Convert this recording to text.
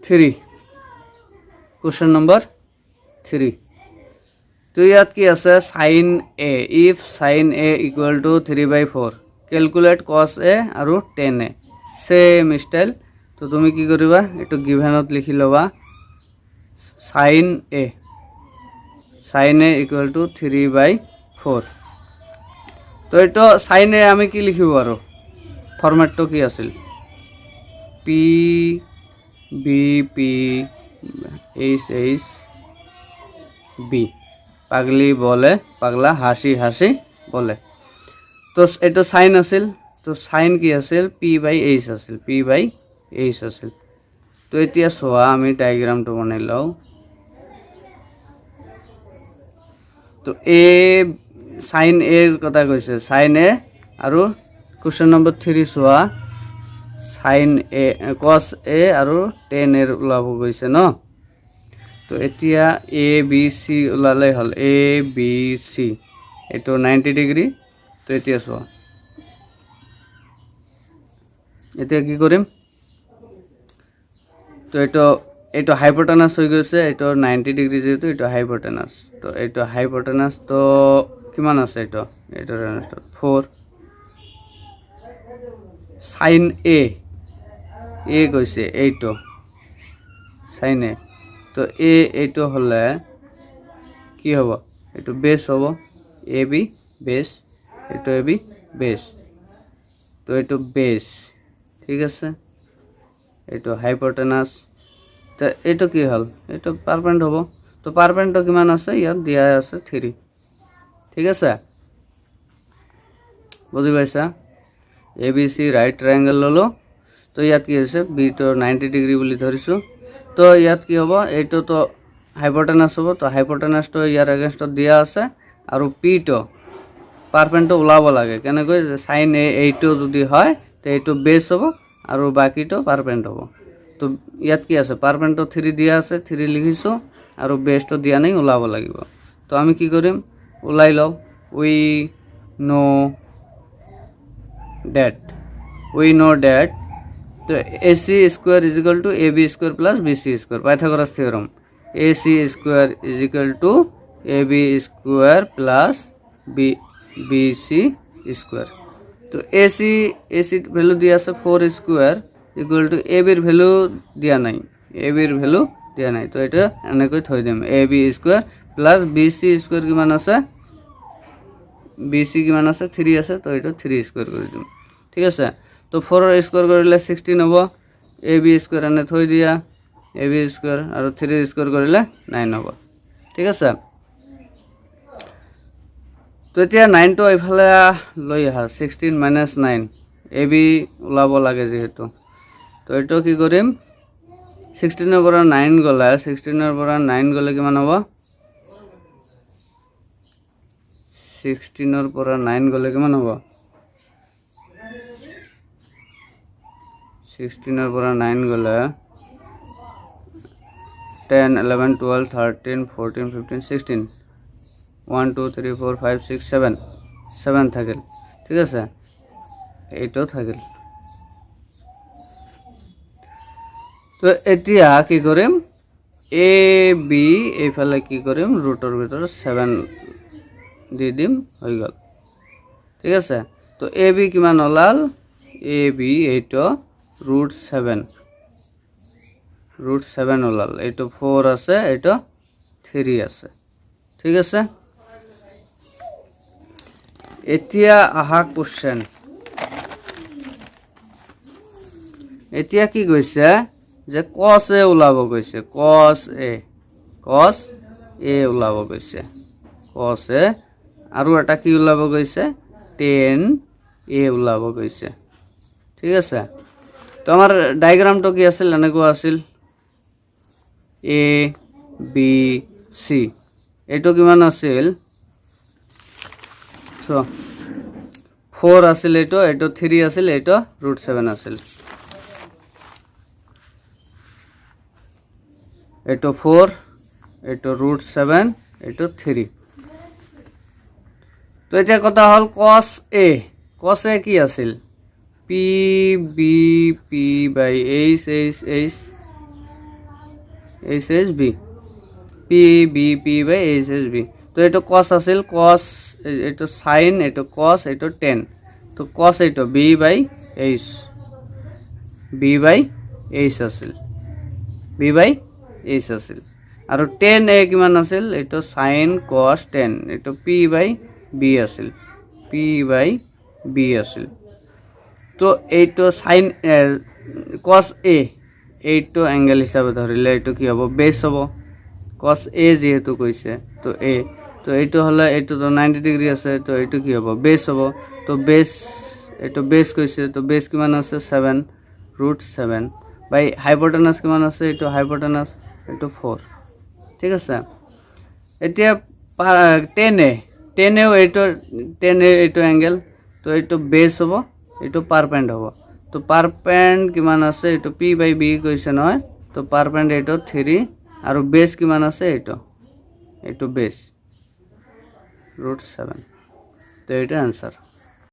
3 question number 3 तो ইয়াত কি আছে sin a if sin a equal to 3/4 calculate cos a আৰু tan a সেম স্টাইল তো তুমি কি কৰিবা এটো গিভেনত লিখি লবা sin a equal to 3/4 তো এটো sin a আমি কি লিখিব আৰু ফরম্যাটটো কি আছিল p b p h h b পাগলি বলে পাগলা হাসি হাসি বলে তো এটো সাইন আছিল তো সাইন কি আছিল p/h আছিল p/h আছিল তো এতিয়া সোয়া আমি ডায়াগ্রামটো বনাই লও তো এ সাইন এর কথা কইছে সাইন এ আৰু क्वेश्चन नंबर 3 সোয়া সাইন এ cos এ আৰু tan এর ওলাব গৈছে ন তো এতিয়া এ বি সি ওলালে হল এ বি সি এটো 90 ডিগ্রি তো এতিয়া সোয়া এতিয়া কি কৰিম তো এটো হাইপোটেনাস হৈ গৈছে এটো 90 ডিগ্রি যেটো এটো হাইপোটেনাস তো কিমান আছে এটো 4 sin a কইছে এইটো sin a তো এইটো হলে কি হ'ব এটো বেস হ'ব ab বেস এটো ab বেস তো এটো বেস ঠিক আছে এটো হাইপোটেনাস তো এটো কি হল এটো পারপেন্ড হ'ব তো পারপেন্ড কিমান আছে ইয়াত দিয়া আছে 3 ঠিক আছে বুঝি পাইছা ABC রাইট ট্রায়াঙ্গেল ললো তো ইয়াত কি হৈছে বি তো 90 ডিগ্রি বুলি ধৰিছো তো ইয়াত কি হ'ব এইটো তো হাইপোটেনাস হ'ব তো হাইপোটেনাস তো ইয়াৰ এগেইনস্ট দিয়া আছে আৰু পি তো পারপেন্ড ওলাব লাগে কেনেকৈ sin a এইটো যদি হয় তো এইটো বেস হ'ব আৰু বাকিটো পাৰপেন্ড হ'ব তো ইয়াত কি আছে পাৰপেন্ড 3 দিয়া আছে 3 লিখিছো আৰু বেস তো দিয়া নাই ওলাব লাগিব তো আমি কি কৰিম ওলাই লও উই নো that तो AC square is equal to AB square plus BC square Pythagoras theorem AC square is equal to AB square plus BC square तो AC value दिया আছে 4 square equal to AB এর value দিয়া নাই তো এটা এনেকৈ থৈ দিম AB square plus BC square কিমান আছে BC কিমান আছে 3 আছে তো এটা 3 স্কয়ার কৰি দিম ঠিক আছে তো 4 এৰ স্কয়াৰ কৰিলে 16 হ'ব AB স্কয়াৰ এনে থৈ দিয়া AB স্কয়াৰ আৰু 3 স্কয়াৰ কৰিলে 9 হ'ব ঠিক আছে তো এতিয়া 9 টো ইফালে লৈ আহা 16 - 9 AB ওলাব লাগে যেহেতু তো এটো কি কৰিম 16 এৰ পৰা 9 গলে 16 এৰ পৰা 9 গলে কিমান হ'ব 16 এৰ পৰা 9 গলে কিমান হ'ব 16 এৰ পৰা 9 গলে 10 11 12 13 14 15 16 1 2 3 4 5 6 7 7 থাকিল ঠিক আছে এইটো থাকিল তো এতিয়া কি কৰিম এ বি এইফালে কি কৰিম ৰুটৰ ভিতৰত 7 দি দিম হৈ গল ঠিক আছে তো এ বি কিমান ওলাল এ বি এইটো √7 ওলাল এইটো 4 আছে এইটো 3 আছে ঠিক আছে এতিয়া আহা কোশ্চেন এতিয়া কি কৈছে যে cos a ওলাব কৈছে cos a ওলাব কৈছে cos a আৰু এটা কি ওলাব কৈছে tan a ওলাব কৈছে ঠিক আছে তো আমাৰ ডায়াগ্ৰামটো কি আছিল এনেকুৱা আছিল a b c এটো কিমান আছিল সো 4 আছিল এটো 3 আছিল এটো √7 আছিল এটো 4 এটো √7 এটো 3 তো এটা কথা হল cos a কি আছিল P B P by H H H H H B P B P by H H B তো এইটো কস আছিল কস এইটো সাইন এইটো কস এইটো টেন তো কস এইটো বি বাই এইচ আছিল বি বাই এইচ আছিল আৰু টেন এ কিমান আছিল এইটো সাইন কস টেন এইটো পি বাই বি আছিল পি বাই বি আছিল তো এইটো সাইন কস এ এইটো এংগেল হিসাবে ধৰিলে এইটো কি হ'ব বেস হ'ব কস এ যেহেতু কৈছে তো এ তো এইটো হলে এইটো তো 90 ডিগ্রি আছে তো এইটো কি হ'ব বেস হ'ব তো বেস এইটো বেস কৈছে তো বেস কিমান আছে 7√7 বাই হাইপোটেনাস কিমান আছে এইটো হাইপোটেনাস এইটো 4 ঠিক আছে এতিয়া 10 এও এইটো এংগেল তো এইটো বেস হ'ব এইটো পারপেন্ড হ'ব তো পারপেন্ড কিমান আছে এইটো পি বাই বি কৈছে নহয় তো পারপেন্ড এইটো 3 আৰু বেস কিমান আছে এইটো বেস √7 তো এটা आंसर